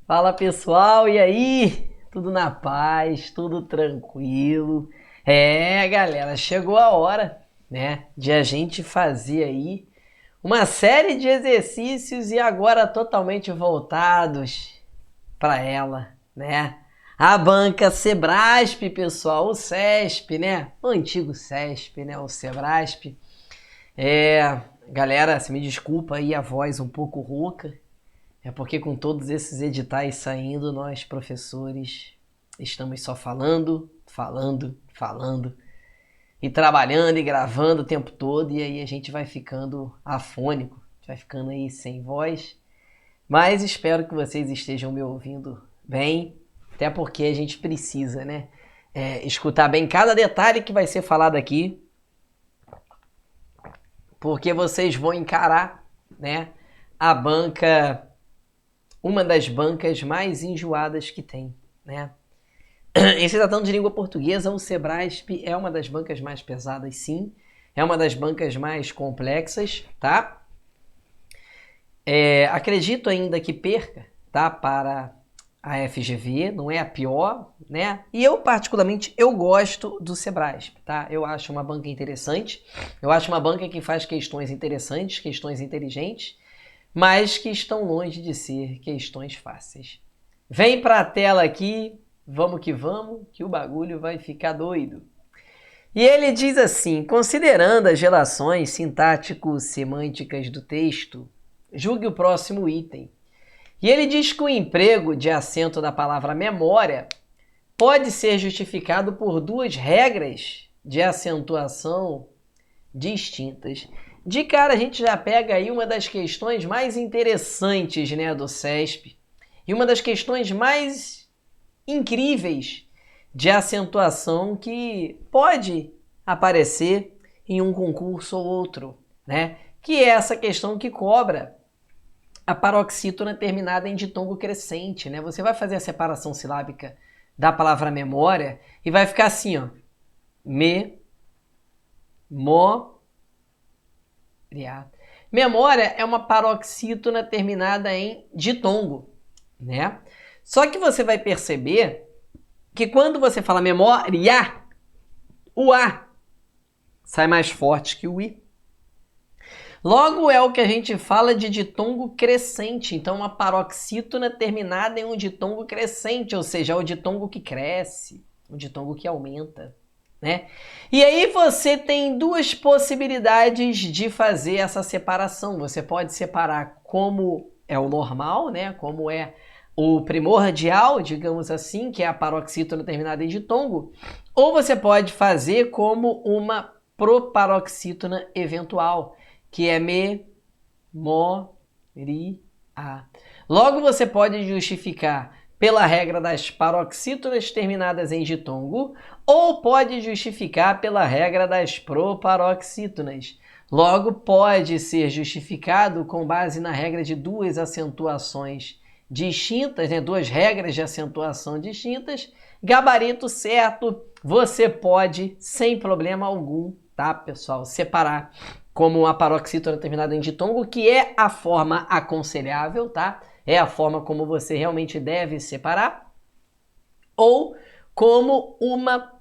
Fala pessoal, e aí? Tudo na paz, tudo tranquilo? Galera, chegou a hora, né, de a gente fazer aí uma série de exercícios e agora totalmente voltados para ela, né? A banca Sebrasp, pessoal, o CESP, né? O antigo CESP, né? O Sebrasp. Galera, se me desculpa aí a voz um pouco rouca. É porque com todos esses editais saindo, nós professores estamos só falando e trabalhando e gravando o tempo todo e aí a gente vai ficando afônico, vai ficando aí sem voz. Mas espero que vocês estejam me ouvindo bem, até porque a gente precisa, né? Escutar bem cada detalhe que vai ser falado aqui, porque vocês vão encarar, né, a banca, uma das bancas mais enjoadas que tem, né? Em se tratando de língua portuguesa, o Sebrasp é uma das bancas mais pesadas, sim. É uma das bancas mais complexas, tá? Acredito ainda que perca, tá? Para a FGV, não é a pior, né? E eu, particularmente, eu gosto do Sebrasp, tá? Eu acho uma banca interessante. Eu acho uma banca que faz questões interessantes, questões inteligentes, mas que estão longe de ser questões fáceis. Vem para a tela aqui, vamos, que o bagulho vai ficar doido. E ele diz assim, considerando as relações sintático-semânticas do texto, julgue o próximo item. E ele diz que o emprego de acento da palavra memória pode ser justificado por duas regras de acentuação distintas. De cara, a gente já pega aí uma das questões mais interessantes, né, do CESP e uma das questões mais incríveis de acentuação que pode aparecer em um concurso ou outro, né? Que é essa questão que cobra a paroxítona terminada em ditongo crescente, né? Você vai fazer a separação silábica da palavra memória e vai ficar assim, ó. Memória é uma paroxítona terminada em ditongo, né? Só que você vai perceber que quando você fala memória, o A sai mais forte que o I. Logo é o que a gente fala de ditongo crescente, então uma paroxítona terminada em um ditongo crescente, ou seja, é o ditongo que cresce, o ditongo que aumenta, né? E aí você tem duas possibilidades de fazer essa separação. Você pode separar como é o normal, né? Como é o primordial, digamos assim, que é a paroxítona terminada em ditongo, ou você pode fazer como uma proparoxítona eventual, que é a. Logo você pode justificar pela regra das paroxítonas terminadas em ditongo, ou pode justificar pela regra das proparoxítonas. Logo pode ser justificado com base na regra de duas acentuações distintas, né? Duas regras de acentuação distintas, gabarito certo, você pode, sem problema algum, tá, pessoal, separar como uma paroxítona terminada em ditongo, que é a forma aconselhável, tá? É a forma como você realmente deve separar, ou como uma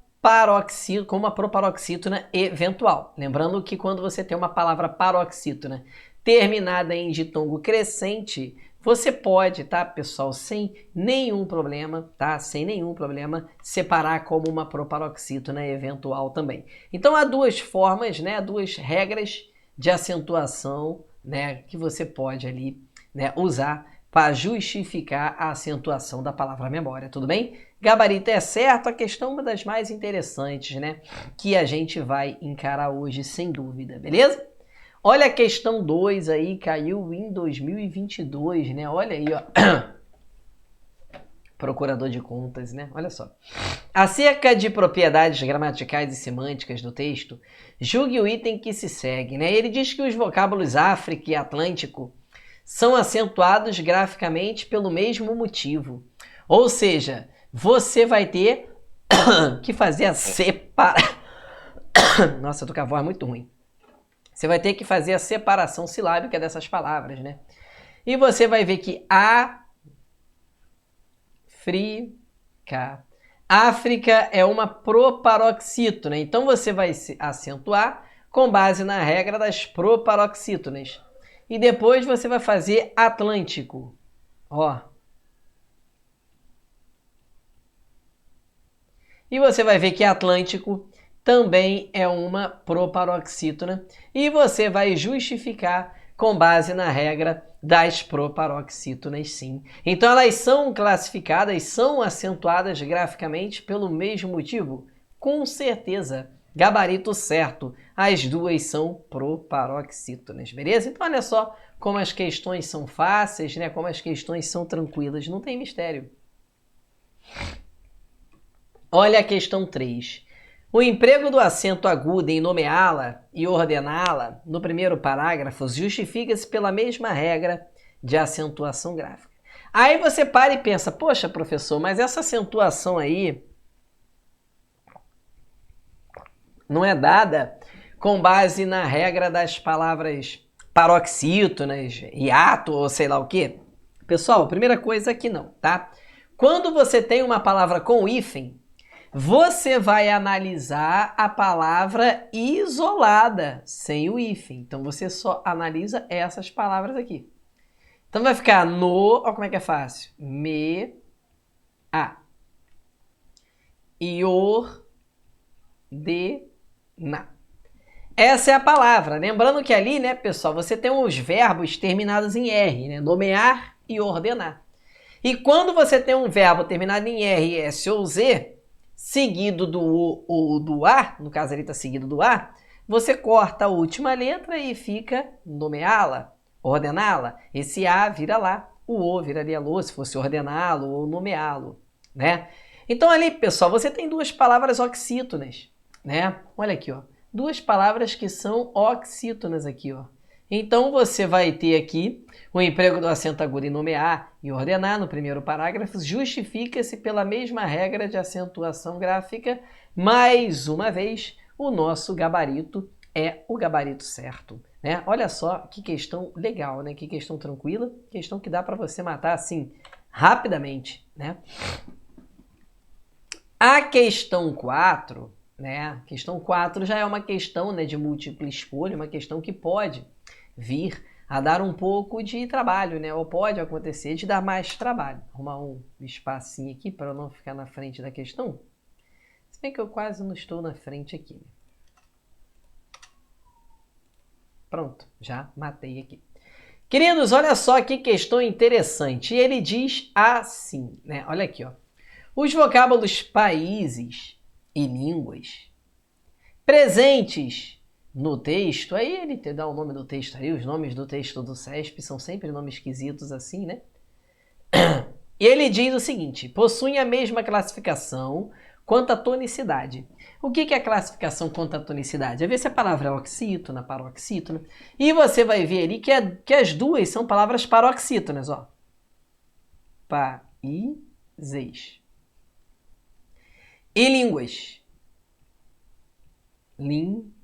proparoxítona eventual. Lembrando que quando você tem uma palavra paroxítona terminada em ditongo crescente, você pode, tá, pessoal, sem nenhum problema, tá? Sem nenhum problema, separar como uma proparoxítona eventual também. Então há duas formas, né? Duas regras de acentuação, né? Que você pode ali, né, usar para justificar a acentuação da palavra memória, tudo bem? Gabarito é certo, a questão é uma das mais interessantes, né? Que a gente vai encarar hoje, sem dúvida, beleza? Olha a questão 2 aí, caiu em 2022, né? Olha aí, ó. Procurador de contas, né? Olha só. Acerca de propriedades gramaticais e semânticas do texto, julgue o item que se segue, né? Ele diz que os vocábulos África e Atlântico são acentuados graficamente pelo mesmo motivo. Ou seja, você vai ter que fazer a separação. Nossa, eu tô com a voz muito ruim. Você vai ter que fazer a separação silábica dessas palavras, né? E você vai ver que a África. África é uma proparoxítona, então você vai se acentuar com base na regra das proparoxítonas. E depois você vai fazer Atlântico. Ó. E você vai ver que Atlântico também é uma proparoxítona. E você vai justificar com base na regra das proparoxítonas, sim. Então elas são classificadas, são acentuadas graficamente pelo mesmo motivo? Com certeza. Gabarito certo. As duas são proparoxítonas, beleza? Então olha só como as questões são fáceis, né? Como as questões são tranquilas, não tem mistério. Olha a questão 3. O emprego do acento agudo em nomeá-la e ordená-la no primeiro parágrafo justifica-se pela mesma regra de acentuação gráfica. Aí você para e pensa, poxa, professor, mas essa acentuação aí não é dada com base na regra das palavras paroxítonas, hiato ou sei lá o quê? Pessoal, primeira coisa aqui não, tá? Quando você tem uma palavra com hífen, você vai analisar a palavra isolada, sem o hífen. Então, você só analisa essas palavras aqui. Então, vai ficar no... Olha como é que é fácil. Me, a. Ior, de, na. Essa é a palavra. Lembrando que ali, né, pessoal, você tem os verbos terminados em R, né? Nomear e ordenar. E quando você tem um verbo terminado em R, S ou Z, seguido do O ou do A, no caso ele está seguido do A, você corta a última letra e fica nomeá-la, ordená-la. Esse A vira lá, o O vira ali a Lô, se fosse ordená-lo ou nomeá-lo, né? Então ali, pessoal, você tem duas palavras oxítonas, né? Olha aqui, ó. Duas palavras que são oxítonas aqui, ó. Então, você vai ter aqui o emprego do acento agudo em nomear e ordenar no primeiro parágrafo, justifica-se pela mesma regra de acentuação gráfica. Mais uma vez, o nosso gabarito é o gabarito certo, né? Olha só que questão legal, né? Que questão tranquila, questão que dá para você matar assim rapidamente, né? A questão 4, né? Questão 4 já é uma questão, né, de múltipla escolha, uma questão que pode vir a dar um pouco de trabalho, né? Ou pode acontecer de dar mais trabalho. Vou arrumar um espacinho aqui para eu não ficar na frente da questão. Se bem que eu quase não estou na frente aqui. Pronto, já matei aqui. Queridos, olha só que questão interessante. Ele diz assim, né? Olha aqui, ó. Os vocábulos países e línguas presentes no texto, aí ele te dá o nome do texto aí, os nomes do texto do CESP são sempre nomes esquisitos assim, né? E ele diz o seguinte, possuem a mesma classificação quanto à tonicidade. O que é a classificação quanto à tonicidade? É ver se a palavra é oxítona, paroxítona, e você vai ver ali que as duas são palavras paroxítonas, ó. Países. E línguas. Línguas.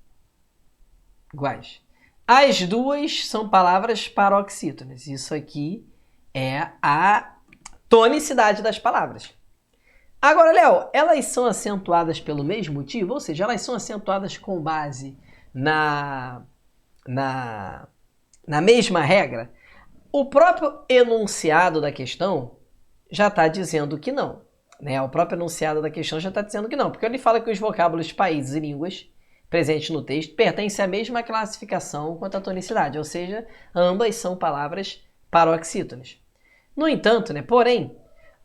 As duas são palavras paroxítonas. Isso aqui é a tonicidade das palavras. Agora, Léo, elas são acentuadas pelo mesmo motivo? Ou seja, elas são acentuadas com base na mesma regra? O próprio enunciado da questão já está dizendo que não. Né? O próprio enunciado da questão já está dizendo que não, porque ele fala que os vocábulos países e línguas presentes no texto pertencem à mesma classificação quanto à tonicidade, ou seja, ambas são palavras paroxítonas. No entanto, né, porém,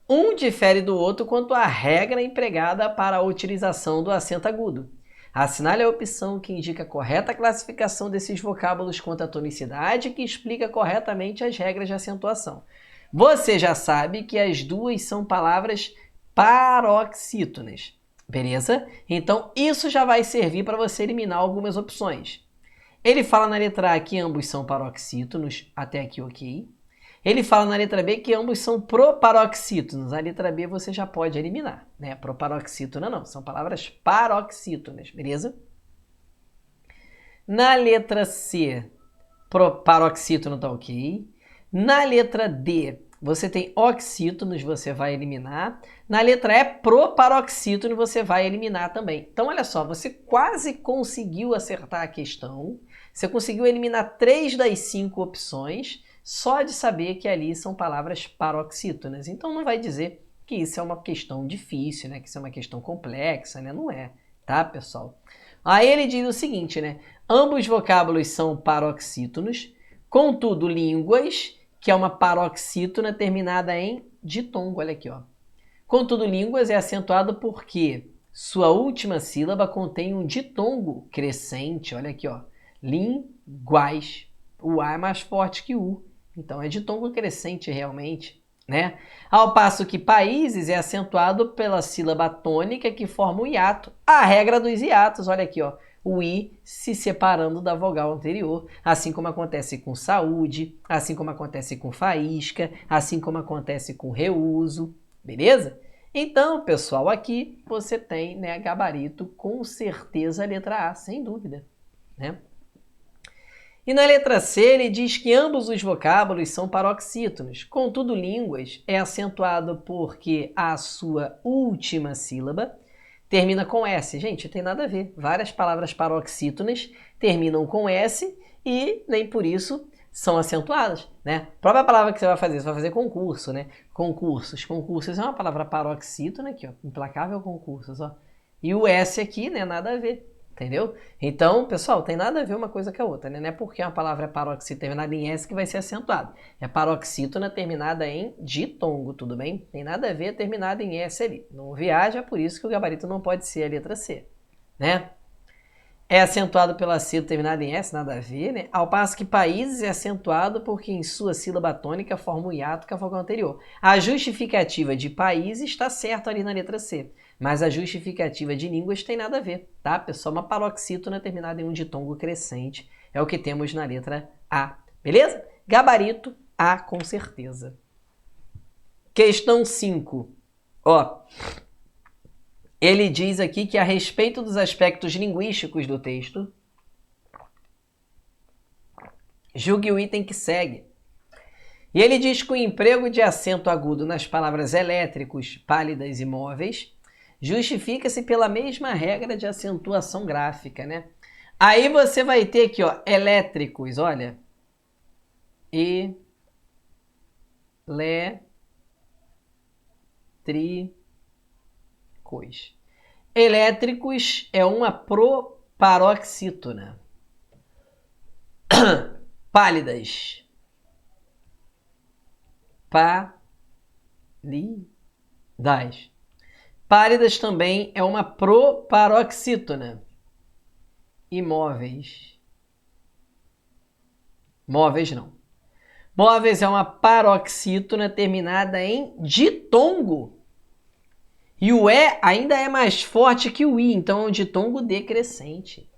um difere do outro quanto à regra empregada para a utilização do acento agudo. Assinale a opção que indica a correta classificação desses vocábulos quanto à tonicidade, que explica corretamente as regras de acentuação. Você já sabe que as duas são palavras paroxítonas, beleza? Então, isso já vai servir para você eliminar algumas opções. Ele fala na letra A que ambos são paroxítonos, até aqui ok. Ele fala na letra B que ambos são proparoxítonos. A letra B você já pode eliminar, né? Proparoxítona não, são palavras paroxítonas, beleza? Na letra C, paroxítono tá ok. Na letra D, você tem oxítonos, você vai eliminar. Na letra E, proparoxítono, você vai eliminar também. Então, olha só, você quase conseguiu acertar a questão. Você conseguiu eliminar 3 das 5 opções, só de saber que ali são palavras paroxítonas. Então, não vai dizer que isso é uma questão difícil, né? Que isso é uma questão complexa, né? Não é, tá, pessoal? Aí ele diz o seguinte, né? Ambos vocábulos são paroxítonos, contudo, línguas, que é uma paroxítona terminada em ditongo, olha aqui, ó. Contudo, línguas é acentuado porque sua última sílaba contém um ditongo crescente, olha aqui, ó. Linguais. O A é mais forte que o U, então é ditongo crescente realmente, né? Ao passo que países é acentuado pela sílaba tônica que forma o hiato. A regra dos hiatos, olha aqui, ó. O I se separando da vogal anterior, assim como acontece com saúde, assim como acontece com faísca, assim como acontece com reuso, beleza? Então, pessoal, aqui você tem, né, gabarito, com certeza a letra A, sem dúvida, né? E na letra C ele diz que ambos os vocábulos são paroxítonos, contudo, línguas é acentuado porque a sua última sílaba termina com S. Gente, tem nada a ver. Várias palavras paroxítonas terminam com S e nem por isso são acentuadas, né? A própria palavra que você vai fazer concurso, né? Concursos. Concursos é uma palavra paroxítona aqui, ó. Implacável concursos, ó. E o S aqui, né? Nada a ver. Entendeu? Então, pessoal, tem nada a ver uma coisa com a outra, né? Não é porque uma palavra é paroxítona terminada em S que vai ser acentuada. É paroxítona terminada em ditongo, tudo bem? Tem nada a ver terminada em S ali. Não viaja, por isso que o gabarito não pode ser a letra C, né? É acentuado pela sílaba terminada em S, nada a ver, né? Ao passo que países é acentuado porque em sua sílaba tônica forma o hiato com a vogal anterior. A justificativa de países está certo ali na letra C, mas a justificativa de línguas tem nada a ver, tá, pessoal? Uma paroxítona terminada em um ditongo crescente é o que temos na letra A, beleza? Gabarito A com certeza. Questão 5. Ó, ele diz aqui que a respeito dos aspectos linguísticos do texto, julgue o item que segue. E ele diz que o emprego de acento agudo nas palavras elétricos, pálidas e móveis justifica-se pela mesma regra de acentuação gráfica, né? Aí você vai ter aqui, ó, elétricos, olha. Elétricos é uma proparoxítona. Pálidas. Pálidas. Pálidas também é uma proparoxítona. E móveis. Móveis não. Móveis é uma paroxítona terminada em ditongo. E o E ainda é mais forte que o I, então é um ditongo decrescente.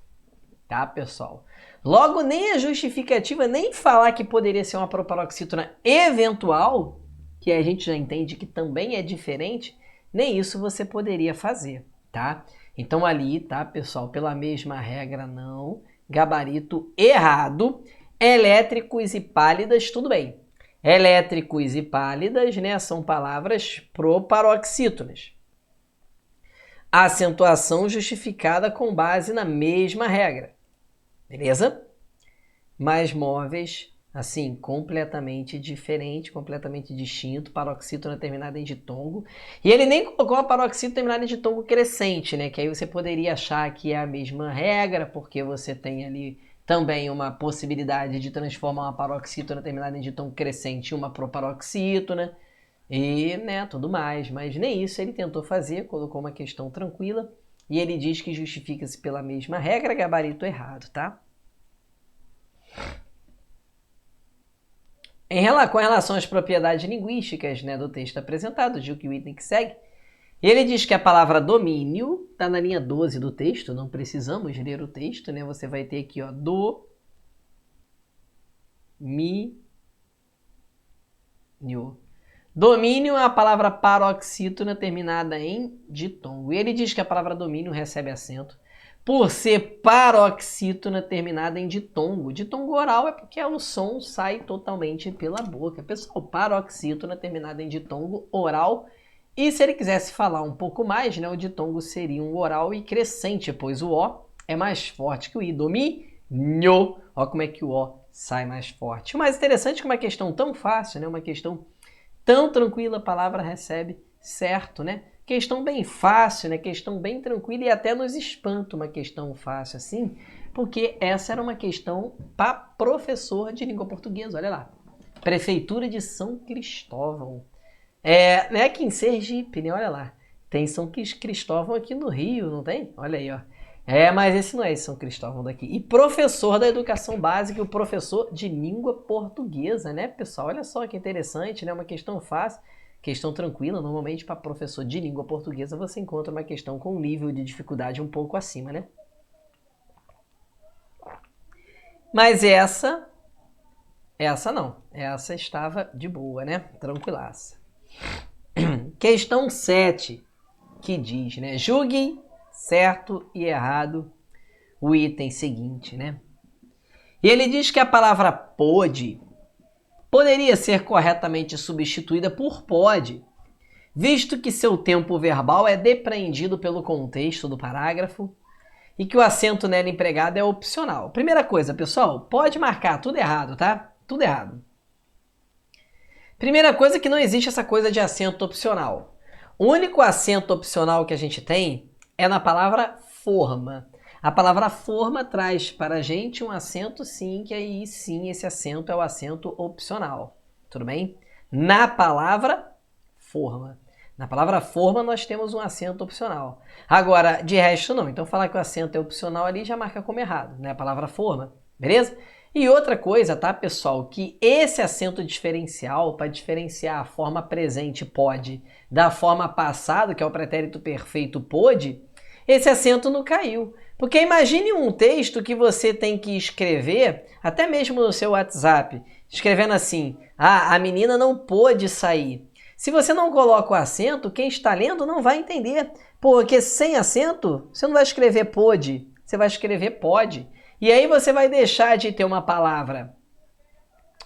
Tá, pessoal? Logo, nem a justificativa, nem falar que poderia ser uma proparoxítona eventual, que a gente já entende que também é diferente, nem isso você poderia fazer, tá? Então ali, tá, pessoal, pela mesma regra não, gabarito errado, elétricos e pálidas, tudo bem. Elétricos e pálidas, né, são palavras proparoxítonas. A acentuação justificada com base na mesma regra, beleza? Mas móveis, assim, completamente diferente, completamente distinto, paroxítona terminada em ditongo. E ele nem colocou a paroxítona terminada em ditongo crescente, né? Que aí você poderia achar que é a mesma regra, porque você tem ali também uma possibilidade de transformar uma paroxítona terminada em ditongo crescente em uma proparoxítona. E, né, tudo mais, mas nem isso ele tentou fazer, colocou uma questão tranquila e ele diz que justifica-se pela mesma regra, gabarito errado, tá? Com relação às propriedades linguísticas, né, do texto apresentado, diz que o item que segue, ele diz que a palavra domínio está na linha 12 do texto, não precisamos ler o texto, né? Você vai ter aqui, ó, domínio. Domínio é a palavra paroxítona terminada em ditongo. E ele diz que a palavra domínio recebe acento por ser paroxítona terminada em ditongo. Ditongo oral é porque o som sai totalmente pela boca. Pessoal, paroxítona terminada em ditongo oral. E se ele quisesse falar um pouco mais, né, o ditongo seria um oral e crescente, pois o O é mais forte que o I. Domínio. Olha como é que o O sai mais forte. O mais interessante é que uma questão tão fácil, né, uma questão tão tranquila, a palavra recebe certo, né? Questão bem fácil, né? Questão bem tranquila e até nos espanta uma questão fácil assim, porque essa era uma questão para professor de língua portuguesa, olha lá. Prefeitura de São Cristóvão. Né, aqui em Sergipe, né? Olha lá. Tem São Cristóvão aqui no Rio, não tem? Olha aí, ó. Mas esse não é São Cristóvão daqui. E professor da educação básica e o professor de língua portuguesa, né, pessoal? Olha só que interessante, né? Uma questão fácil, questão tranquila. Normalmente, para professor de língua portuguesa, você encontra uma questão com um nível de dificuldade um pouco acima, né? Mas essa não. Essa estava de boa, né? Tranquilaça. Questão 7, que diz, né? Julgue certo e errado o item seguinte, né? E ele diz que a palavra pôde poderia ser corretamente substituída por pode, visto que seu tempo verbal é depreendido pelo contexto do parágrafo e que o acento nela empregado é opcional. Primeira coisa, pessoal, pode marcar tudo errado, tá? Tudo errado. Primeira coisa que não existe essa coisa de acento opcional. O único acento opcional que a gente tem é na palavra forma. A palavra forma traz para a gente um acento sim, que aí sim esse acento é o acento opcional. Tudo bem? Na palavra forma. Na palavra forma nós temos um acento opcional. Agora, de resto não. Então falar que o acento é opcional ali já marca como errado, né? A palavra forma, beleza? E outra coisa, tá, pessoal, que esse acento diferencial, para diferenciar a forma presente pode da forma passado, que é o pretérito perfeito pôde, esse acento não caiu. Porque imagine um texto que você tem que escrever, até mesmo no seu WhatsApp, escrevendo assim, a menina não pôde sair. Se você não coloca o acento, quem está lendo não vai entender. Porque sem acento, você não vai escrever pôde, você vai escrever pode. E aí você vai deixar de ter uma palavra,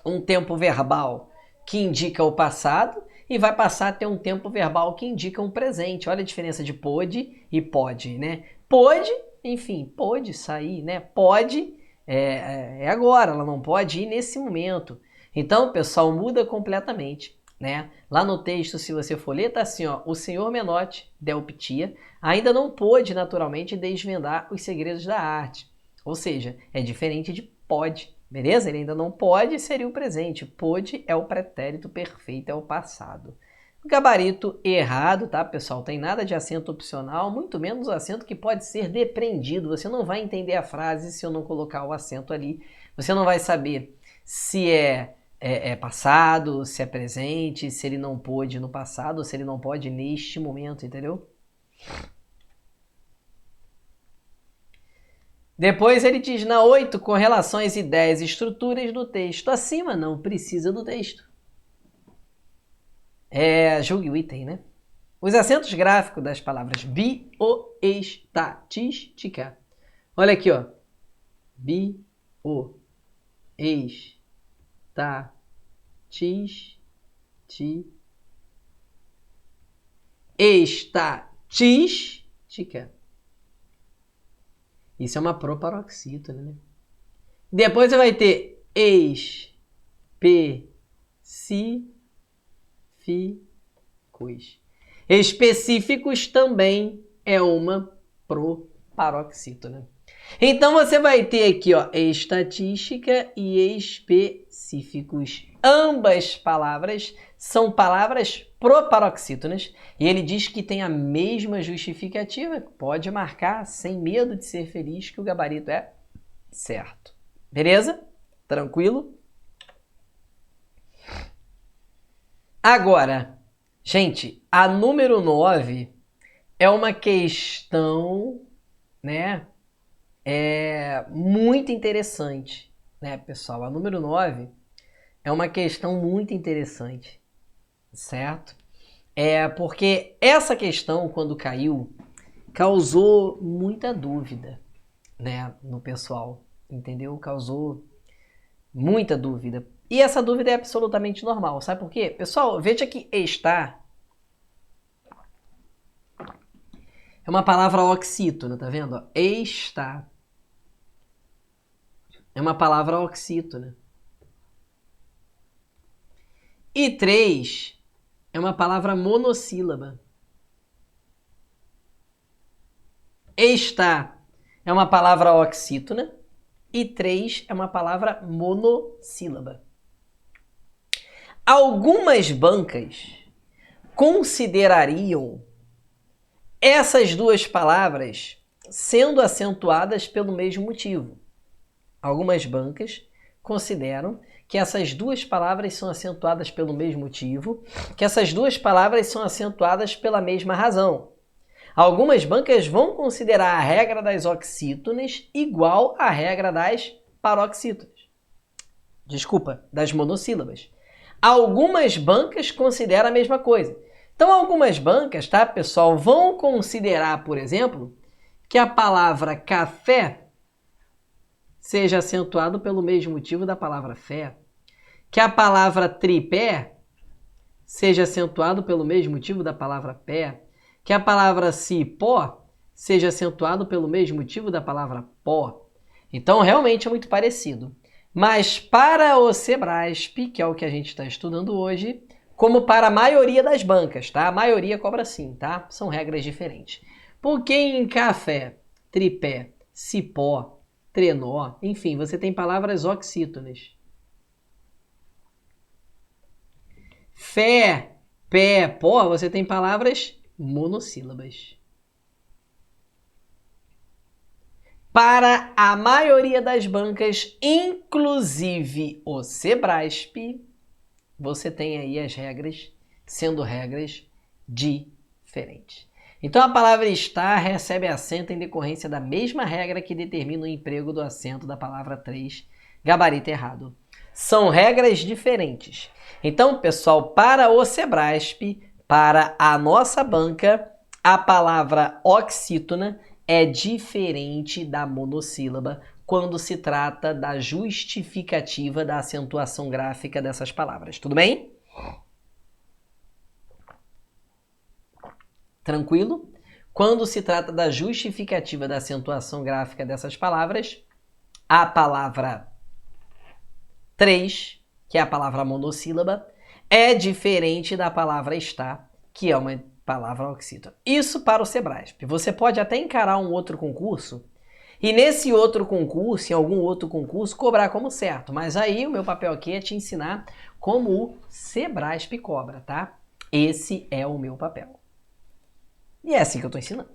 um tempo verbal que indica o passado e vai passar a ter um tempo verbal que indica um presente. Olha a diferença de pôde e pode, né? Pôde, enfim, pôde sair, né? Pode é agora, ela não pode ir nesse momento. Então, pessoal, muda completamente, né? Lá no texto, se você for ler, tá assim, ó, o senhor Menotti, Delpitia, ainda não pôde naturalmente desvendar os segredos da arte. Ou seja, é diferente de pode, beleza? Ele ainda não pode, seria o presente. Pôde é o pretérito perfeito, é o passado. Gabarito errado, tá, pessoal? Tem nada de acento opcional, muito menos o acento que pode ser depreendido. Você não vai entender a frase se eu não colocar o acento ali. Você não vai saber se é passado, se é presente, se ele não pôde no passado, se ele não pode neste momento, entendeu? Depois ele diz na 8, com relação às ideias e estruturas do texto. Acima não precisa do texto. Julgue o item, né? Os acentos gráficos das palavras bioestatística. Olha aqui, ó. Estatística. Isso é uma proparoxítona, né? Depois você vai ter específicos. Específicos também é uma proparoxítona. Então você vai ter aqui, ó, estatística e específicos. Ambas palavras são palavras proparoxítonas e ele diz que tem a mesma justificativa. Pode marcar sem medo de ser feliz que o gabarito é certo. Beleza? Tranquilo? Agora, gente, a número 9 é uma questão, né, muito interessante, né, pessoal? A número 9 é uma questão muito interessante, certo? Porque essa questão, quando caiu, causou muita dúvida, né, no pessoal, entendeu? Causou muita dúvida. E essa dúvida é absolutamente normal, sabe por quê? Pessoal, veja que estar é uma palavra oxítona, tá vendo? Estar é uma palavra oxítona. E 3 é uma palavra monossílaba. Estar é uma palavra oxítona e 3 é uma palavra monossílaba. Algumas bancas considerariam essas duas palavras sendo acentuadas pelo mesmo motivo. Algumas bancas consideram que essas duas palavras são acentuadas pelo mesmo motivo, que essas duas palavras são acentuadas pela mesma razão. Algumas bancas vão considerar a regra das oxítonas igual à regra das paroxítonas. Desculpa, das monossílabas. Algumas bancas consideram a mesma coisa. Então, algumas bancas, tá, pessoal, vão considerar, por exemplo, que a palavra café seja acentuado pelo mesmo motivo da palavra fé, que a palavra tripé seja acentuado pelo mesmo motivo da palavra pé, que a palavra cipó seja acentuado pelo mesmo motivo da palavra pó. Então, realmente é muito parecido. Mas para o Sebrasp, que é o que a gente está estudando hoje, como para a maioria das bancas, tá? A maioria cobra sim, tá? São regras diferentes. Porque em café, tripé, cipó, trenó, enfim, você tem palavras oxítonas. Fé, pé, pó, você tem palavras monossílabas. Para a maioria das bancas, inclusive o Sebrasp, você tem aí as regras sendo regras diferentes. Então a palavra estar recebe acento em decorrência da mesma regra que determina o emprego do acento da palavra 3, gabarito errado. São regras diferentes. Então, pessoal, para o Sebrasp, para a nossa banca, a palavra oxítona é diferente da monossílaba quando se trata da justificativa da acentuação gráfica dessas palavras. Tudo bem? Tranquilo? Quando se trata da justificativa da acentuação gráfica dessas palavras, a palavra 3, que é a palavra monossílaba, é diferente da palavra estar, que é uma palavra oxítona. Isso para o Sebrasp. Você pode até encarar um outro concurso e nesse outro concurso, em algum outro concurso, cobrar como certo. Mas aí o meu papel aqui é te ensinar como o Sebrasp cobra, tá? Esse é o meu papel. E é assim que eu estou ensinando.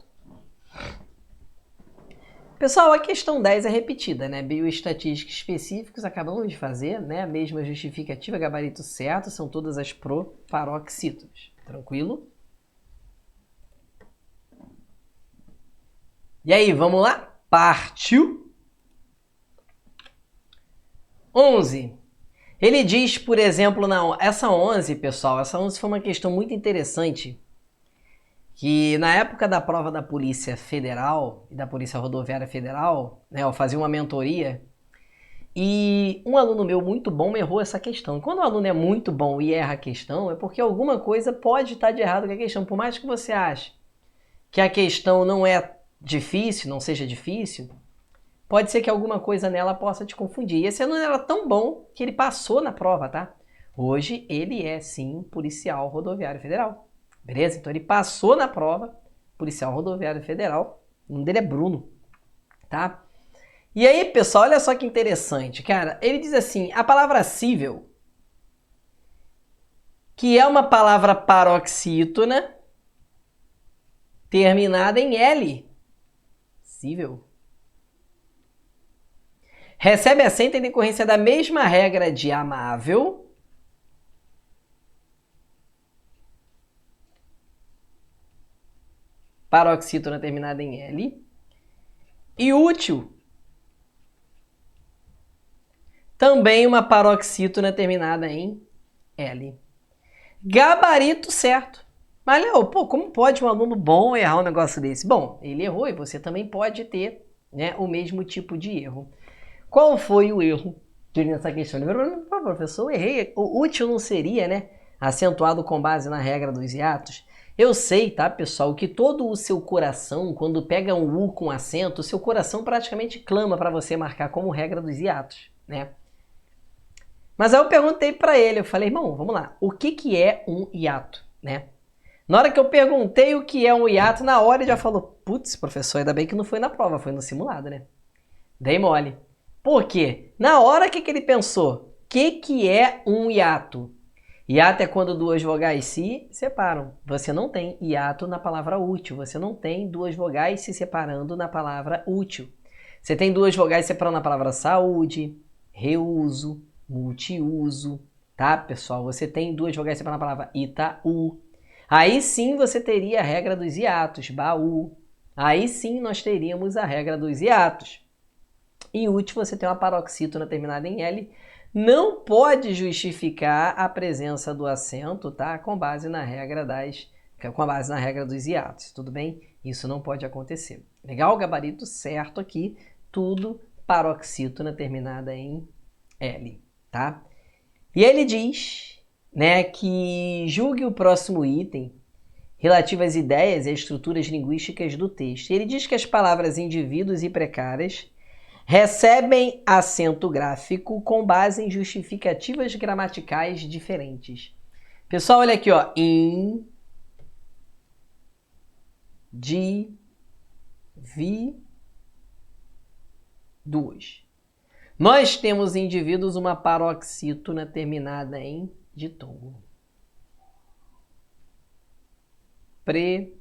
Pessoal, a questão 10 é repetida, né? Bioestatísticos específicos, acabamos de fazer, né? A mesma justificativa, gabarito certo, são todas as paroxítonas. Tranquilo? E aí, vamos lá? Partiu! 11. Ele diz, por exemplo, essa 11, pessoal, essa 11 foi uma questão muito interessante, que na época da prova da Polícia Federal e da Polícia Rodoviária Federal, né, eu fazia uma mentoria e um aluno meu muito bom errou essa questão. Quando o aluno é muito bom e erra a questão, é porque alguma coisa pode estar de errado com a questão. Por mais que você ache que a questão não é difícil, não seja difícil, pode ser que alguma coisa nela possa te confundir. E esse aluno era tão bom que ele passou na prova, tá? Hoje ele é, sim, policial rodoviário federal. Beleza? Então ele passou na prova, policial rodoviário federal. O nome dele é Bruno, tá? E aí, pessoal, olha só que interessante, cara. Ele diz assim, a palavra cível, que é uma palavra paroxítona, terminada em L. Cível. Recebe acento em decorrência da mesma regra de amável, paroxítona terminada em L, e útil, também uma paroxítona terminada em L. Gabarito certo. Mas, Léo, como pode um aluno bom errar um negócio desse? Bom, ele errou e você também pode ter né, o mesmo tipo de erro. Qual foi o erro nessa questão? Ele falou, professor, eu errei. O útil não seria, né, acentuado com base na regra dos hiatos? Eu sei, tá, pessoal, que todo o seu coração, quando pega um U com acento, o seu coração praticamente clama para você marcar como regra dos hiatos, né? Mas aí eu perguntei para ele, eu falei, irmão, vamos lá, o que é um hiato, né? Na hora que eu perguntei o que é um hiato, na hora ele já falou, putz, professor, ainda bem que não foi na prova, foi no simulado, né? Dei mole. Por quê? Na hora que ele pensou, o que é um hiato? Hiato é quando duas vogais se separam. Você não tem hiato na palavra útil. Você não tem duas vogais se separando na palavra útil. Você tem duas vogais se separando na palavra saúde, reuso, multiuso, tá, pessoal? Você tem duas vogais se separando na palavra Itaú. Aí sim você teria a regra dos hiatos, baú. Aí sim nós teríamos a regra dos hiatos. E útil, você tem uma paroxítona terminada em L, não pode justificar a presença do acento, tá? Com base na regra dos hiatos, tudo bem? Isso não pode acontecer. Legal? Gabarito certo aqui, tudo paroxítona terminada em L, tá? E ele diz, né, que julgue o próximo item relativo às ideias e às estruturas linguísticas do texto. Ele diz que as palavras indivíduos e precárias recebem acento gráfico com base em justificativas gramaticais diferentes. Pessoal, olha aqui, ó. Indivíduos. Nós temos indivíduos uma paroxítona terminada em ditongo. Precárias.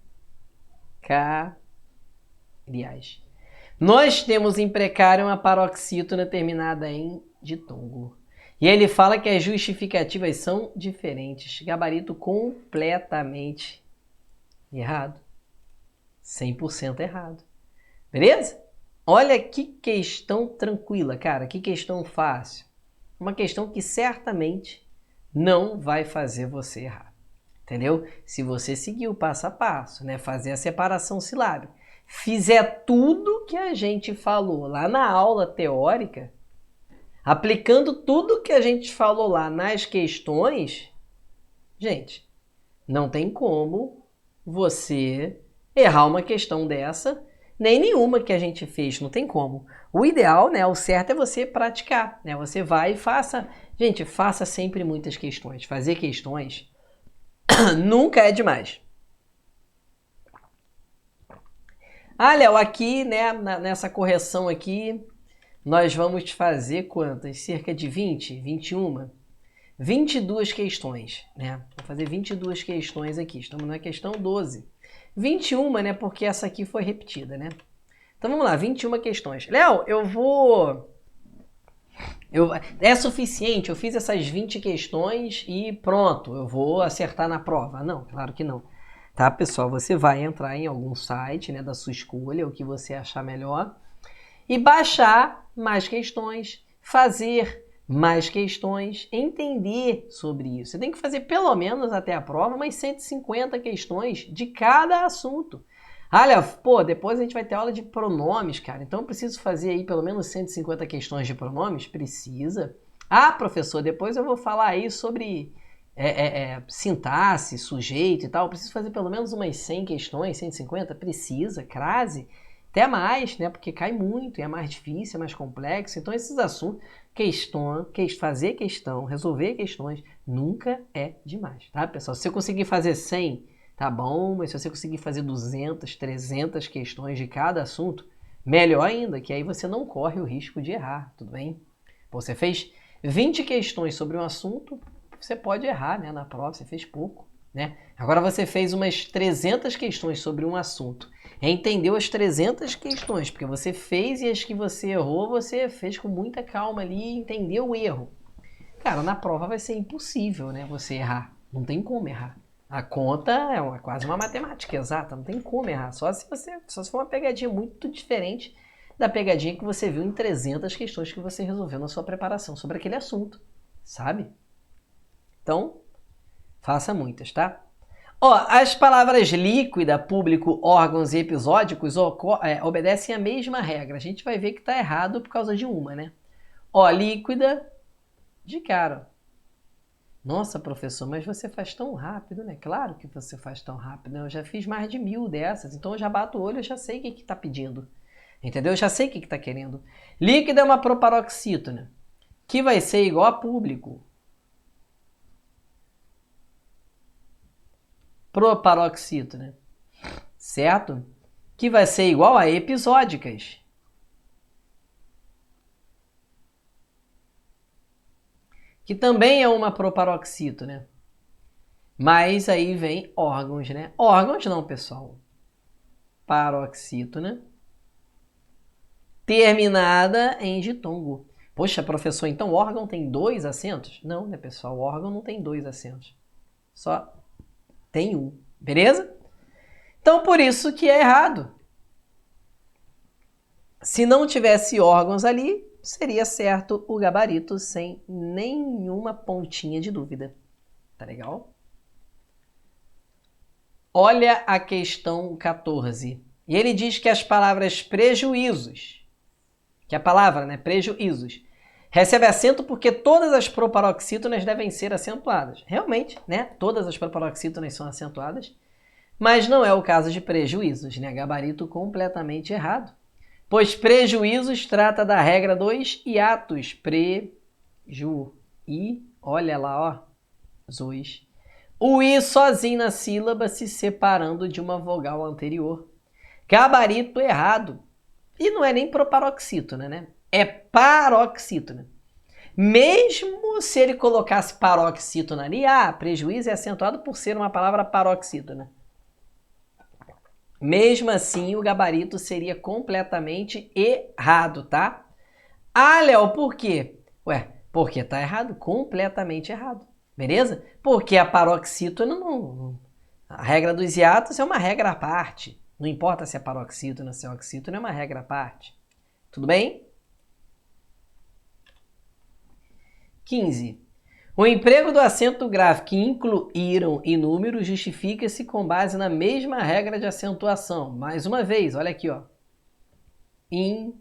Nós temos em precário uma paroxítona terminada em ditongo. E ele fala que as justificativas são diferentes. Gabarito completamente errado. 100% errado. Beleza? Olha que questão tranquila, cara. Que questão fácil. Uma questão que certamente não vai fazer você errar. Entendeu? Se você seguir o passo a passo, né? Fazer a separação silábica, fizer tudo que a gente falou lá na aula teórica, aplicando tudo que a gente falou lá nas questões, gente, não tem como você errar uma questão dessa, nem nenhuma que a gente fez, não tem como. O ideal, né, o certo é você praticar, né? Você vai e faça, gente, faça sempre muitas questões. Fazer questões nunca é demais. Ah, Léo, aqui, né, nessa correção aqui, nós vamos fazer quantas? Cerca de 20, 21, 22 questões, né? Vou fazer 22 questões aqui. Estamos na questão 12. 21, né, porque essa aqui foi repetida, né? Então vamos lá, 21 questões. Léo, é suficiente, eu fiz essas 20 questões e pronto, eu vou acertar na prova. Não, claro que não. Tá, pessoal? Você vai entrar em algum site, né, da sua escolha, o que você achar melhor, e baixar mais questões, fazer mais questões, entender sobre isso. Você tem que fazer pelo menos até a prova umas 150 questões de cada assunto. Olha, pô, depois a gente vai ter aula de pronomes, cara. Então eu preciso fazer aí pelo menos 150 questões de pronomes? Precisa. Ah, professor, depois eu vou falar aí sobre sintaxe, sujeito e tal. Eu preciso fazer pelo menos umas 100 questões, 150? Precisa, crase. Até mais, né? Porque cai muito, é mais difícil, é mais complexo. Então esses assuntos, fazer questão, resolver questões, nunca é demais, tá, pessoal? Se você conseguir fazer 100, tá bom, mas se você conseguir fazer 200, 300 questões de cada assunto, melhor ainda, que aí você não corre o risco de errar, tudo bem? Pô, você fez 20 questões sobre um assunto, você pode errar, né, na prova, você fez pouco, né? Agora você fez umas 300 questões sobre um assunto, entendeu as 300 questões, porque você fez e as que você errou, você fez com muita calma ali e entendeu o erro. Cara, na prova vai ser impossível, né, você errar, não tem como errar. A conta é quase uma matemática exata, não tem como errar. Só se for uma pegadinha muito diferente da pegadinha que você viu em 300 questões que você resolveu na sua preparação sobre aquele assunto, sabe? Então, faça muitas, tá? Ó, as palavras líquida, público, órgãos e episódicos obedecem à mesma regra. A gente vai ver que está errado por causa de uma, né? Ó, líquida, de cara. Nossa, professor, mas você faz tão rápido, né? Claro que você faz tão rápido, né? Eu já fiz mais de 1000 dessas, então eu já bato o olho, eu já sei o que está pedindo. Entendeu? Eu já sei o que está querendo. Líquida é uma proparoxítona, que vai ser igual a público. Proparoxítona, certo? Que vai ser igual a episódicas. Que também é uma proparoxítona. Mas aí vem órgãos, né? Órgãos não, pessoal. Paroxítona. Terminada em ditongo. Poxa, professor, então órgão tem 2 acentos? Não, né, pessoal? O órgão não tem 2 acentos. Só tem um. Beleza? Então, por isso que é errado. Se não tivesse órgãos ali, seria certo o gabarito sem nenhuma pontinha de dúvida. Tá legal? Olha a questão 14. E ele diz que as palavras prejuízos, que a palavra, né, prejuízos, recebe acento porque todas as proparoxítonas devem ser acentuadas. Realmente, né, todas as proparoxítonas são acentuadas, mas não é o caso de prejuízos, né, gabarito completamente errado. Pois prejuízos trata da regra dos hiatos, preju, e, olha lá, ó, zois. O i sozinho na sílaba se separando de uma vogal anterior. Gabarito errado. E não é nem proparoxítona, né? É paroxítona. Mesmo se ele colocasse paroxítona ali, prejuízo é acentuado por ser uma palavra paroxítona. Mesmo assim, o gabarito seria completamente errado, tá? Léo, por quê? Ué, porque tá errado, completamente errado. Beleza? Porque a paroxítona não... A regra dos hiatos é uma regra à parte. Não importa se é paroxítona, se é oxítona, é uma regra à parte. Tudo bem? 15. O emprego do acento grave que incluíram em número justifica-se com base na mesma regra de acentuação. Mais uma vez, olha aqui, ó. Incluíram.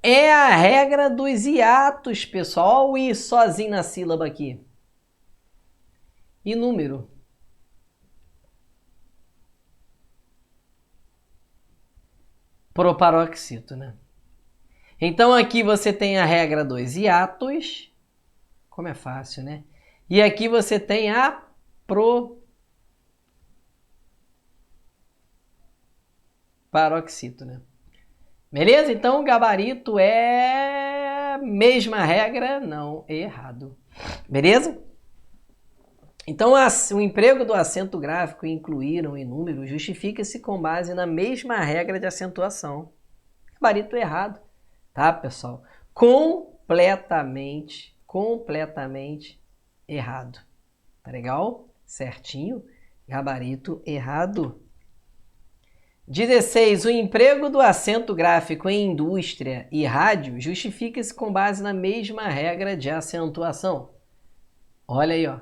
É a regra dos hiatos, pessoal. Olha o i sozinho na sílaba aqui. E número. Proparoxítona. Então aqui você tem a regra dos hiatos. Como é fácil, né? E aqui você tem a proparoxítona. Beleza? Então o gabarito é mesma regra, não errado. Beleza? Então o emprego do acento gráfico incluíram em número justifica-se com base na mesma regra de acentuação. Gabarito errado, tá, pessoal? Completamente errado. Tá legal? Certinho? Gabarito errado. 16. O emprego do acento gráfico em indústria e rádio justifica-se com base na mesma regra de acentuação. Olha aí, ó.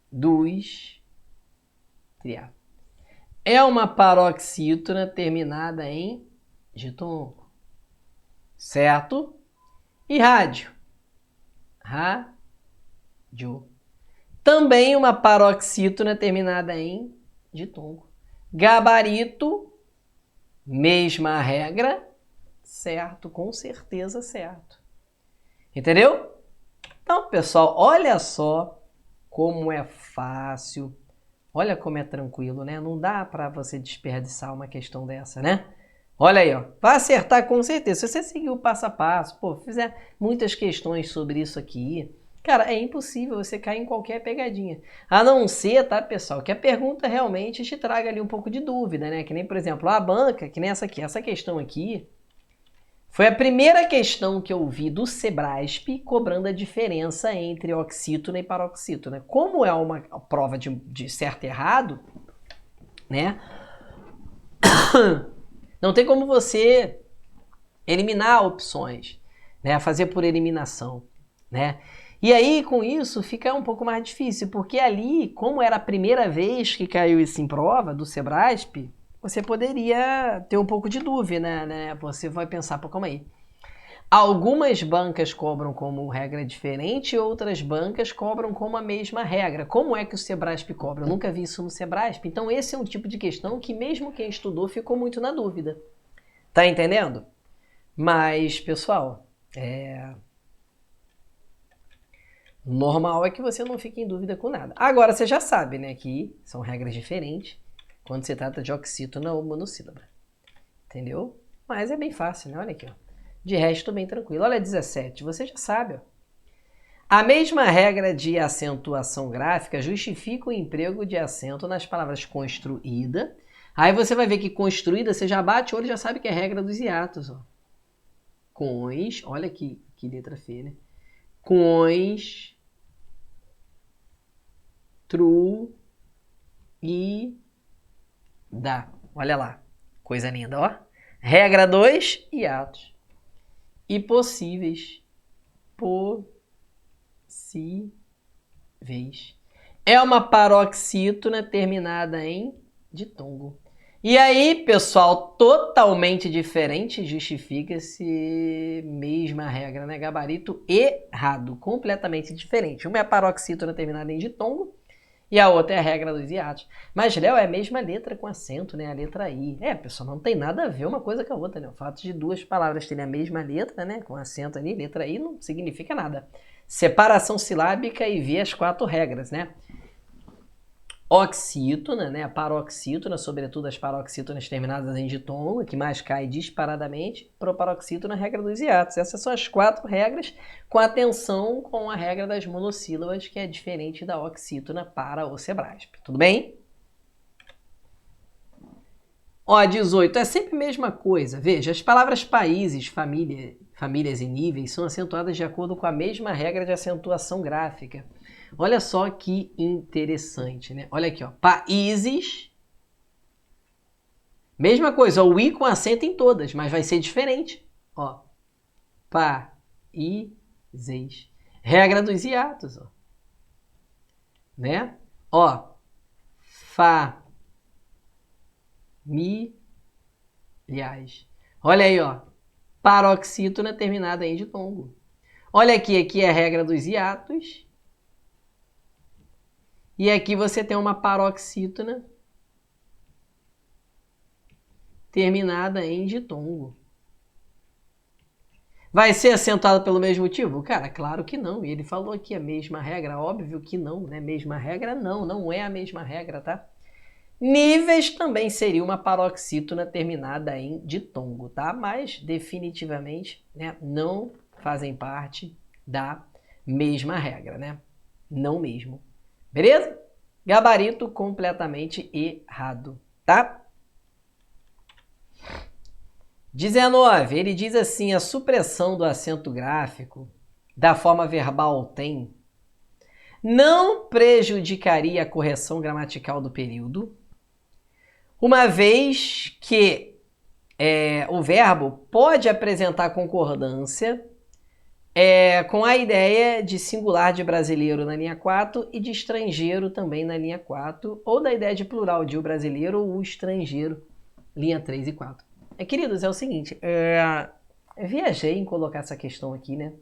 Indústria. É uma paroxítona terminada em ditongo. Certo? E rádio. Rádio. Também uma paroxítona terminada em ditongo. Gabarito, mesma regra, certo, com certeza certo. Entendeu? Então, pessoal, olha só como é fácil, olha como é tranquilo, né? Não dá para você desperdiçar uma questão dessa, né? Olha aí, ó, vai acertar com certeza. Se você seguir o passo a passo, fizer muitas questões sobre isso aqui, cara, é impossível você cair em qualquer pegadinha. A não ser, tá, pessoal, que a pergunta realmente te traga ali um pouco de dúvida, né? Que nem, por exemplo, a banca, que nem essa aqui. Essa questão aqui foi a primeira questão que eu vi do Sebrasp cobrando a diferença entre oxítona e paroxítona. Como é uma prova de certo e errado, né? Não tem como você eliminar opções, né? Fazer por eliminação, né? E aí, com isso, fica um pouco mais difícil, porque ali, como era a primeira vez que caiu isso em prova do Sebrasp, você poderia ter um pouco de dúvida, né? Você vai pensar, pô, calma aí. Algumas bancas cobram como regra diferente e outras bancas cobram como a mesma regra. Como é que o Sebrasp cobra? Eu nunca vi isso no Sebrasp. Então, esse é um tipo de questão que mesmo quem estudou ficou muito na dúvida. Tá entendendo? Mas, pessoal, normal é que você não fique em dúvida com nada. Agora, você já sabe, né, que são regras diferentes quando se trata de oxítona ou monossílaba. Entendeu? Mas é bem fácil, né? Olha aqui, ó. De resto, bem tranquilo. Olha 17, você já sabe, ó. A mesma regra de acentuação gráfica justifica o emprego de acento nas palavras construída. Aí você vai ver que construída, você já bate o olho e já sabe que é a regra dos hiatos, ó. Cons, olha que letra feia, né? Cons, true e dá. Olha lá, coisa linda, ó. Regra 2, hiatos. E possíveis. Possíveis. É uma paroxítona terminada em ditongo. E aí, pessoal, totalmente diferente, justifica-se mesma regra, né? Gabarito errado, completamente diferente. Uma é a paroxítona terminada em ditongo e a outra é a regra dos hiatos. Mas, Léo, é a mesma letra com acento, né? A letra I. Pessoal, não tem nada a ver uma coisa com a outra, né? O fato de duas palavras terem a mesma letra, né? Com acento ali, letra I, não significa nada. Separação silábica e ver as 4 regras, né? Oxítona, né? A paroxítona, sobretudo as paroxítonas terminadas em ditongo, que mais cai disparadamente, proparoxítona, regra dos hiatos. Essas são as 4 regras, com atenção com a regra das monossílabas, que é diferente da oxítona para o Sebrasp. Tudo bem? Ó, 18, é sempre a mesma coisa. Veja, as palavras países, famílias e níveis são acentuadas de acordo com a mesma regra de acentuação gráfica. Olha só que interessante, né? Olha aqui, ó. Países. Mesma coisa, o I com acento em todas, mas vai ser diferente. Ó. Países. Regra dos hiatos, ó. Né? Ó. Famílias. Olha aí, ó. Paroxítona terminada em ditongo. Olha aqui é a regra dos hiatos. E aqui você tem uma paroxítona terminada em ditongo. Vai ser acentuado pelo mesmo motivo? Cara, claro que não. E ele falou aqui a mesma regra. Óbvio que não, né? Mesma regra? Não é a mesma regra, tá? Níveis também seria uma paroxítona terminada em ditongo, tá? Mas definitivamente, né, não fazem parte da mesma regra, né? Não mesmo. Beleza? Gabarito completamente errado, tá? 19, ele diz assim, a supressão do acento gráfico da forma verbal tem não prejudicaria a correção gramatical do período, uma vez que o verbo pode apresentar concordância com a ideia de singular de brasileiro na linha 4 e de estrangeiro também na linha 4, ou da ideia de plural de o brasileiro ou o estrangeiro, linha 3 e 4. Queridos, é o seguinte, eu viajei em colocar essa questão aqui, né?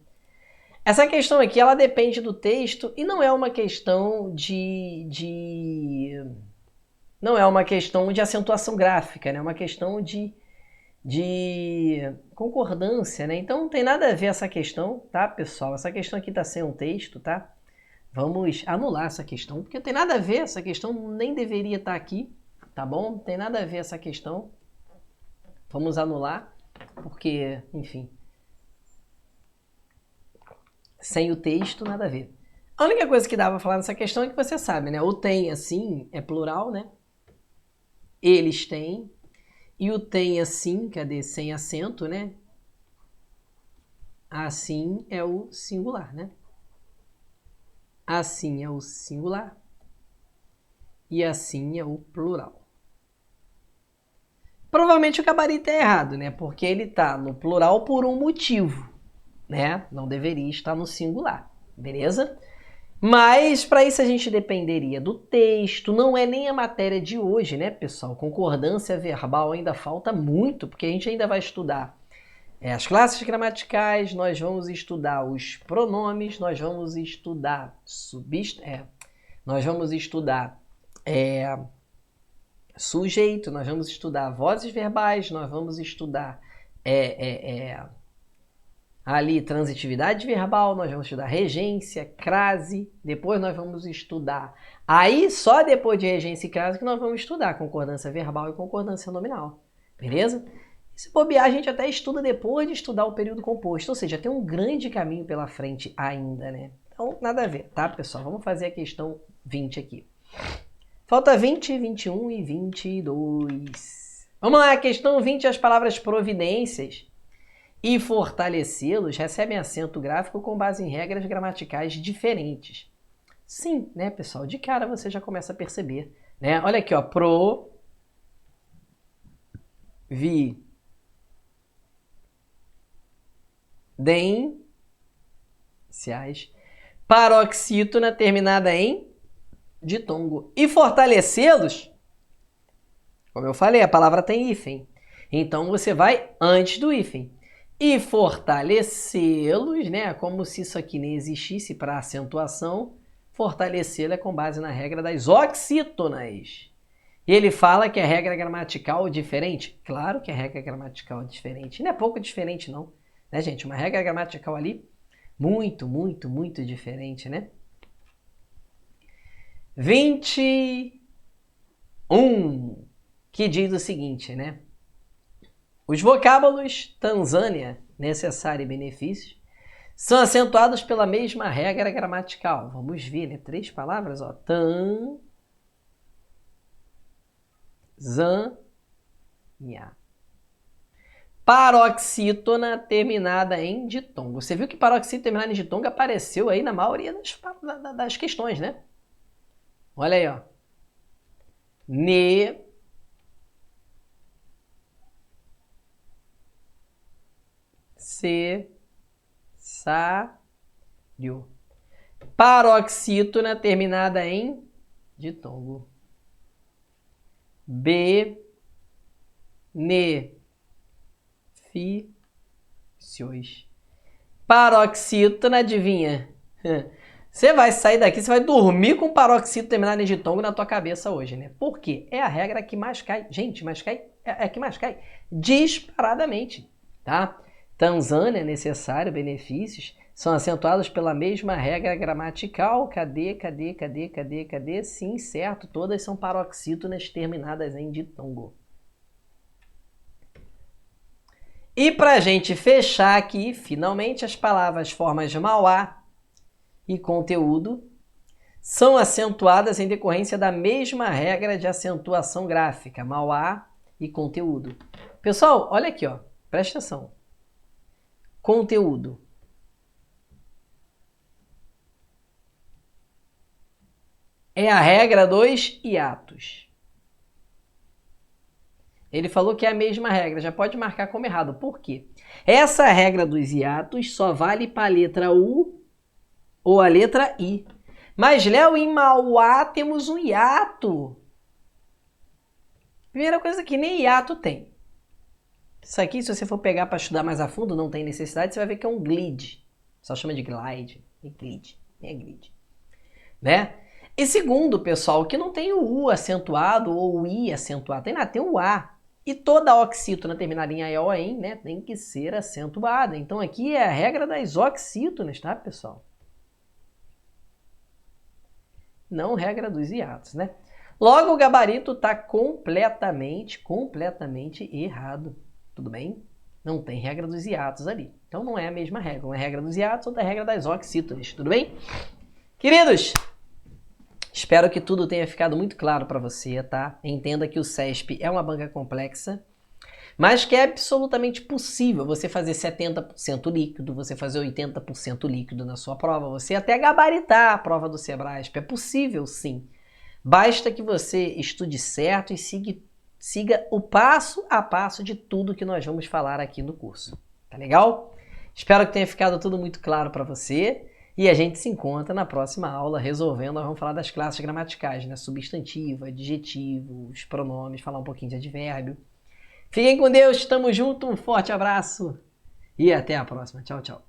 Essa questão aqui, ela depende do texto e não é uma questão não é uma questão de acentuação gráfica, né? É uma questão de concordância, né? Então não tem nada a ver essa questão, tá, pessoal? Essa questão aqui tá sem um texto, tá? Vamos anular essa questão, porque não tem nada a ver, essa questão nem deveria estar aqui, tá bom? Não tem nada a ver essa questão. Vamos anular, porque, enfim, sem o texto, nada a ver. A única coisa que dá pra falar nessa questão é que você sabe, né? O tem, assim, é plural, né? Eles têm. E o tem assim, cadê? Sem acento, né? Assim é o singular, né? Assim é o singular. E assim é o plural. Provavelmente o gabarito é errado, né? Porque ele está no plural por um motivo, né? Não deveria estar no singular, beleza? Mas para isso a gente dependeria do texto, não é nem a matéria de hoje, né, pessoal? Concordância verbal ainda falta muito, porque a gente ainda vai estudar as classes gramaticais, nós vamos estudar os pronomes, nós vamos estudar nós vamos estudar sujeito, nós vamos estudar vozes verbais, nós vamos estudar ali transitividade verbal, nós vamos estudar regência, crase, depois nós vamos estudar. Aí, só depois de regência e crase que nós vamos estudar concordância verbal e concordância nominal, beleza? Se bobear, a gente até estuda depois de estudar o período composto, ou seja, tem um grande caminho pela frente ainda, né? Então, nada a ver, tá, pessoal? Vamos fazer a questão 20 aqui. Falta 20, 21 e 22. Vamos lá, questão 20, as palavras providências e fortalecê-los recebem acento gráfico com base em regras gramaticais diferentes. Sim, né, pessoal? De cara você já começa a perceber, né? Olha aqui, ó, providenciais, paroxítona terminada em ditongo. E fortalecê-los, como eu falei, a palavra tem hífen. Então você vai antes do hífen. E fortalecê-los, né? Como se isso aqui nem existisse para acentuação, fortalecê-lo é com base na regra das oxítonas. E ele fala que a regra gramatical é diferente? Claro que a regra gramatical é diferente. Não é pouco diferente, não. Né, gente? Uma regra gramatical ali muito, muito, muito diferente, né? 21, que diz o seguinte, né? Os vocábulos Tanzânia, necessário e benefício, são acentuados pela mesma regra gramatical. Vamos ver, né? 3 palavras, ó. Tanzânia. Paroxítona terminada em ditongo. Você viu que paroxítona terminada em ditongo apareceu aí na maioria das questões, né? Olha aí, ó. Necessário. Paroxítona terminada em ditongo. Benefícios. Paroxítona, adivinha? Você vai sair daqui, você vai dormir com paroxítona terminada em ditongo na tua cabeça hoje, né? Por quê? É a regra que mais cai. Gente, mais cai? É a que mais cai disparadamente, tá? Tanzânia, necessário, benefícios, são acentuados pela mesma regra gramatical. Cadê? Sim, certo. Todas são paroxítonas terminadas em ditongo. E para a gente fechar aqui, finalmente, as palavras formas de mauá e conteúdo são acentuadas em decorrência da mesma regra de acentuação gráfica, mauá e conteúdo. Pessoal, olha aqui, ó, presta atenção. Conteúdo. É a regra dos hiatos. Ele falou que é a mesma regra, já pode marcar como errado. Por quê? Essa regra dos hiatos só vale para a letra U ou a letra I. Mas, Léo, em Mauá temos um hiato. Primeira coisa que nem hiato tem. Isso aqui, se você for pegar para estudar mais a fundo, não tem necessidade, você vai ver que é um glide. Só chama de glide. É glide. É glide. Né? E segundo, pessoal, que não tem o U acentuado ou o I acentuado. Tem nada, tem o A. E toda oxítona terminada em AO, né, tem que ser acentuada. Então aqui é a regra das oxítonas, tá, pessoal? Não regra dos hiatos, né? Logo, o gabarito está completamente errado. Tudo bem? Não tem regra dos hiatos ali. Então não é a mesma regra. Uma é a regra dos hiatos, outra é a regra das oxítonas. Tudo bem? Queridos, espero que tudo tenha ficado muito claro para você, tá? Entenda que o CESP é uma banca complexa, mas que é absolutamente possível você fazer 70% líquido, você fazer 80% líquido na sua prova, você até gabaritar a prova do Sebrasp. É possível, sim. Basta que você estude certo e siga Siga o passo a passo de tudo que nós vamos falar aqui no curso. Tá legal? Espero que tenha ficado tudo muito claro para você. E a gente se encontra na próxima aula resolvendo. Nós vamos falar das classes gramaticais, né? Substantivo, adjetivo, os pronomes, falar um pouquinho de advérbio. Fiquem com Deus, tamo junto, um forte abraço e até a próxima. Tchau, tchau.